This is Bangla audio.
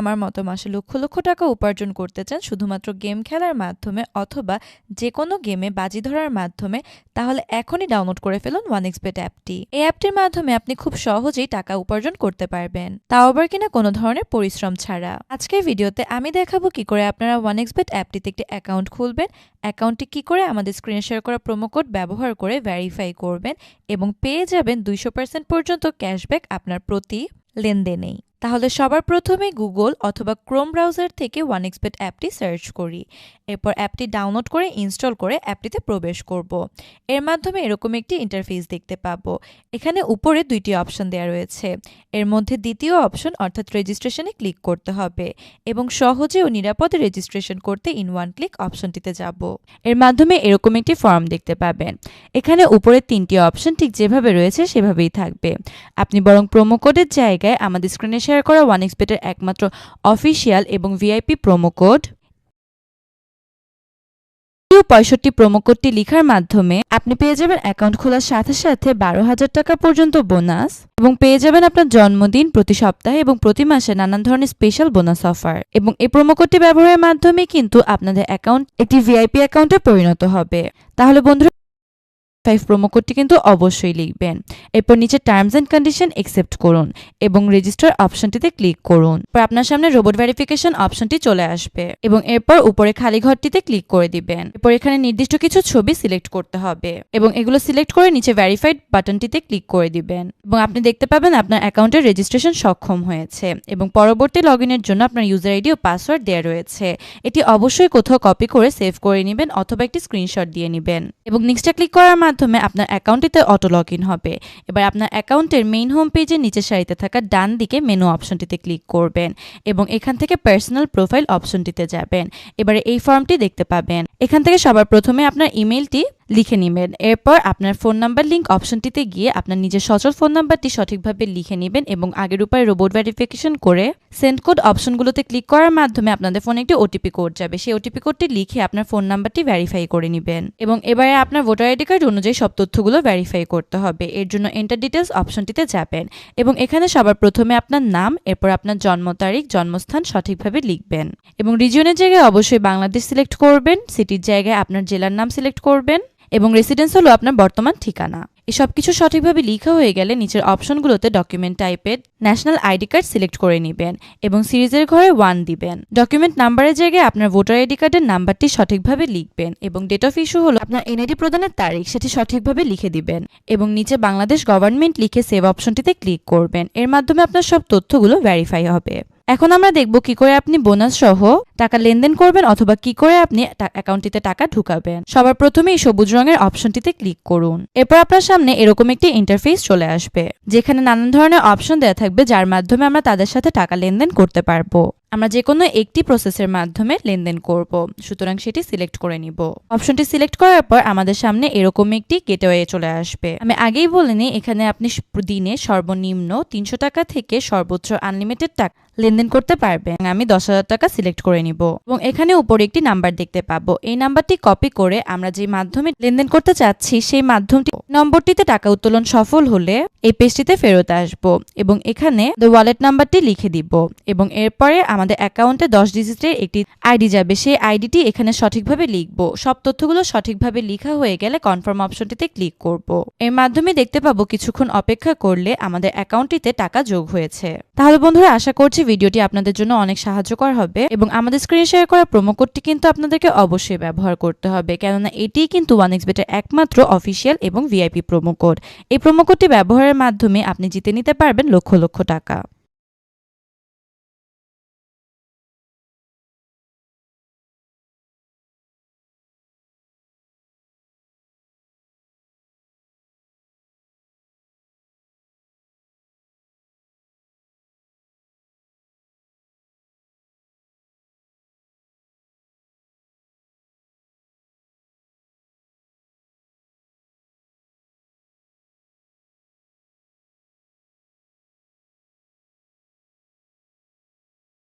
আমার মতো মাসে লক্ষ লক্ষ টাকা উপার্জন করতে চান শুধুমাত্র গেম খেলার মাধ্যমে অথবা যে কোনো গেমে বাজি ধরার মাধ্যমে, তাহলে এখনই ডাউনলোড করে ফেলুন 1xBet অ্যাপটি। এই অ্যাপটির মাধ্যমে আপনি খুব সহজেই টাকা উপার্জন করতে পারবেন, তাও আবার কিনা কোনো ধরনের পরিশ্রম ছাড়া। আজকের ভিডিওতে আমি দেখাবো কি করে আপনারা 1xBet অ্যাপটিতে একটি অ্যাকাউন্ট খুলবেন, অ্যাকাউন্টটি কি করে আমাদের স্ক্রিনে শেয়ার করা প্রোমো কোড ব্যবহার করে ভেরিফাই করবেন এবং পেয়ে যাবেন 200% পর্যন্ত ক্যাশব্যাক আপনার প্রতি লেনদেনেই। তাহলে সবার প্রথমে গুগল অথবা ক্রোম ব্রাউজার থেকে 1xBet অ্যাপটি সার্চ করি। এরপর অ্যাপটি ডাউনলোড করে ইনস্টল করে অ্যাপটিতে প্রবেশ করব। এর মাধ্যমে এরকম একটি ইন্টারফেস দেখতে পাবো। এখানে উপরে দুইটি অপশন দেওয়া রয়েছে। এর মধ্যে দ্বিতীয় অপশন অর্থাৎ রেজিস্ট্রেশনে ক্লিক করতে হবে এবং সহজে ও নিরাপদে রেজিস্ট্রেশন করতে ইন ওয়ান ক্লিক অপশনটিতে যাব। এর মাধ্যমে এরকম একটি ফর্ম দেখতে পাবেন। এখানে উপরে তিনটি অপশন ঠিক যেভাবে রয়েছে সেভাবেই থাকবে। আপনি বরং প্রোমো কোডের জায়গায় আমাদের স্ক্রিনে শেয়ার করা 1xBet এর একমাত্র অফিসিয়াল এবং ভিআইপি প্রোমো কোড 65 প্রোমো কোডটি লিখার মাধ্যমে আপনি পেয়ে যাবেন অ্যাকাউন্ট খোলার সাথে সাথে 12,000 টাকা পর্যন্ত বোনাস এবং পেয়ে যাবেন আপনার জন্মদিন, প্রতি সপ্তাহে এবং প্রতি মাসে নানান ধরনের স্পেশাল বোনাস অফার। এবং এই প্রোমো কোডটি ব্যবহারের মাধ্যমে কিন্তু আপনাদের অ্যাকাউন্ট একটি ভিআইপি অ্যাকাউন্টে পরিণত হবে। তাহলে বন্ধুরা 5 প্রোমো কোডটি কিন্তু অবশ্যই লিখবেন। এরপর নিচে টার্মস এন্ড কন্ডিশন একসেপ্ট করুন এবং রেজিস্টার অপশনটিতে ক্লিক করুন। এরপর আপনার সামনে রোবট ভেরিফিকেশন অপশনটি চলে আসবে এবং এরপর উপরে খালি ঘরটিতে ক্লিক করে দিবেন। এরপর এখানে নির্দিষ্ট কিছু ছবি সিলেক্ট করতে হবে এবং এগুলো সিলেক্ট করে নিচে ভেরিফাইড বাটনটিতে ক্লিক করে দিবেন এবং আপনি দেখতে পাবেন আপনার অ্যাকাউন্টের রেজিস্ট্রেশন সক্ষম হয়েছে এবং পরবর্তী লগইনের জন্য আপনার ইউজার আইডি ও পাসওয়ার্ড দেওয়া রয়েছে। এটি অবশ্যই কোথাও কপি করে সেভ করে নেবেন অথবা একটি স্ক্রিনশট দিয়ে নেবেন এবং নেক্সটে ক্লিক করার মাধ্যমে আপনার অ্যাকাউন্টটিতে অটো লগ ইন হবে। এবার আপনার অ্যাকাউন্টের মেইন হোম পেজের নিচের সারিতে থাকা ডান দিকে মেনু অপশনটিতে ক্লিক করবেন এবং এখান থেকে পার্সোনাল প্রোফাইল অপশনটিতে যাবেন। এবারে এই ফর্মটি দেখতে পাবেন। এখান থেকে সবার প্রথমে আপনার ইমেইলটি লিখে নেবেন। এরপর আপনার ফোন নাম্বার লিঙ্ক অপশনটিতে গিয়ে আপনার নিজের সচল ফোন নাম্বারটি সঠিকভাবে লিখে নেবেন এবং আগের উপায়ে রোবট ভেরিফিকেশন করে সেন্ড কোড অপশনগুলোতে ক্লিক করার মাধ্যমে আপনাদের ফোনে একটি ওটিপি কোড যাবে। সেই ওটিপি কোডটি লিখে আপনার ফোন নাম্বারটি ভেরিফাই করে নেবেন এবং এবারে আপনার ভোটার আইডি কার্ড অনুযায়ী সব তথ্যগুলো ভেরিফাই করতে হবে। এর জন্য এন্টার ডিটেলস অপশনটিতে যাবেন এবং এখানে সবার প্রথমে আপনার নাম, এরপর আপনার জন্ম তারিখ, জন্মস্থান সঠিকভাবে লিখবেন এবং রিজিয়নের জায়গায় অবশ্যই বাংলাদেশ সিলেক্ট করবেন। সিটির জায়গায় আপনার জেলার নাম সিলেক্ট করবেন এবং রেসিডেন্স হলো আপনার বর্তমান ঠিকানা। এসব কিছু সঠিকভাবে লেখা হয়ে গেলে নিচের অপশনগুলোতে ডকুমেন্ট টাইপের ন্যাশনাল আইডি কার্ড সিলেক্ট করে নেবেন এবং সিরিজের ঘরে 1 দিবেন। ডকুমেন্ট নাম্বারের জায়গায় আপনার ভোটার আইডি কার্ডের নাম্বারটি সঠিকভাবে লিখবেন এবং ডেট অফ ইস্যু হলো আপনার এনআইডি প্রদানের তারিখ, সেটি সঠিকভাবে লিখে দিবেন এবং নিচে বাংলাদেশ গভর্নমেন্ট লিখে সেভ অপশনটিতে ক্লিক করবেন। এর মাধ্যমে আপনার সব তথ্যগুলো ভেরিফাই হবে। এখন আমরা দেখব কি করে আপনি বোনাস সহ টাকা লেনদেন করবেন অথবা কি করে আপনি অ্যাকাউন্টটিতে টাকা ঢুকাবেন। সবার প্রথমেই সবুজ রঙের অপশনটিতে ক্লিক করুন। এরপর আপনার সামনে এরকম একটি ইন্টারফেস চলে আসবে যেখানে নানান ধরনের অপশন দেওয়া থাকবে যার মাধ্যমে আমরা তাদের সাথে টাকা লেনদেন করতে পারবো। আমরা যে কোনো একটি প্রসেসের মাধ্যমে লেনদেন করব, সুতরাং সেটি সিলেক্ট করে নিব। অপশনটি সিলেক্ট করার পর আমাদের সামনে এরকম একটি গেটওয়ে চলে আসবে। আমি আগেই বলে নিই, এখানে আপনি দিনে সর্বনিম্ন 300 টাকা থেকে সর্বোচ্চ আনলিমিটেড টাকা লেনদেন করতে পারবেন। আমি 10,000 টাকা সিলেক্ট করে নিব এবং এখানে উপরে একটি নাম্বার দেখতে পাবো। এই নাম্বারটি কপি করে আমরা যে মাধ্যমে লেনদেন করতে চাচ্ছি সেই মাধ্যমটি নম্বরটিতে টাকা উত্তোলন সফল হলে এই পেজটিতে ফেরত আসবো এবং এখানে ওয়ালেট নাম্বারটি লিখে দিব এবং এরপরে আমাদের অ্যাকাউন্টে 10 ডিজিটের একটি আইডি যাবে। সেই আইডিটি এখানে সঠিকভাবে লিখবো। সব তথ্যগুলো সঠিকভাবে লেখা হয়ে গেলে কনফার্ম অপশনটিতে ক্লিক করব। এর মাধ্যমে দেখতে পাবো কিছুক্ষণ অপেক্ষা করলে আমাদের অ্যাকাউন্টটিতে টাকা যোগ হয়েছে। তাহলে বন্ধুরা আশা করছি ভিডিওটি আপনাদের জন্য অনেক সাহায্যকর হবে এবং আমাদের স্ক্রিনে শেয়ার করা প্রোমো কোডটি কিন্তু আপনাদেরকে অবশ্যই ব্যবহার করতে হবে, কেননা এটিই কিন্তু 1xBet এর একমাত্র অফিসিয়াল এবং ভিআইপি প্রোমো কোড। এই প্রোমো কোডটি ব্যবহারের মাধ্যমে আপনি জিতে নিতে পারবেন লক্ষ লক্ষ টাকা।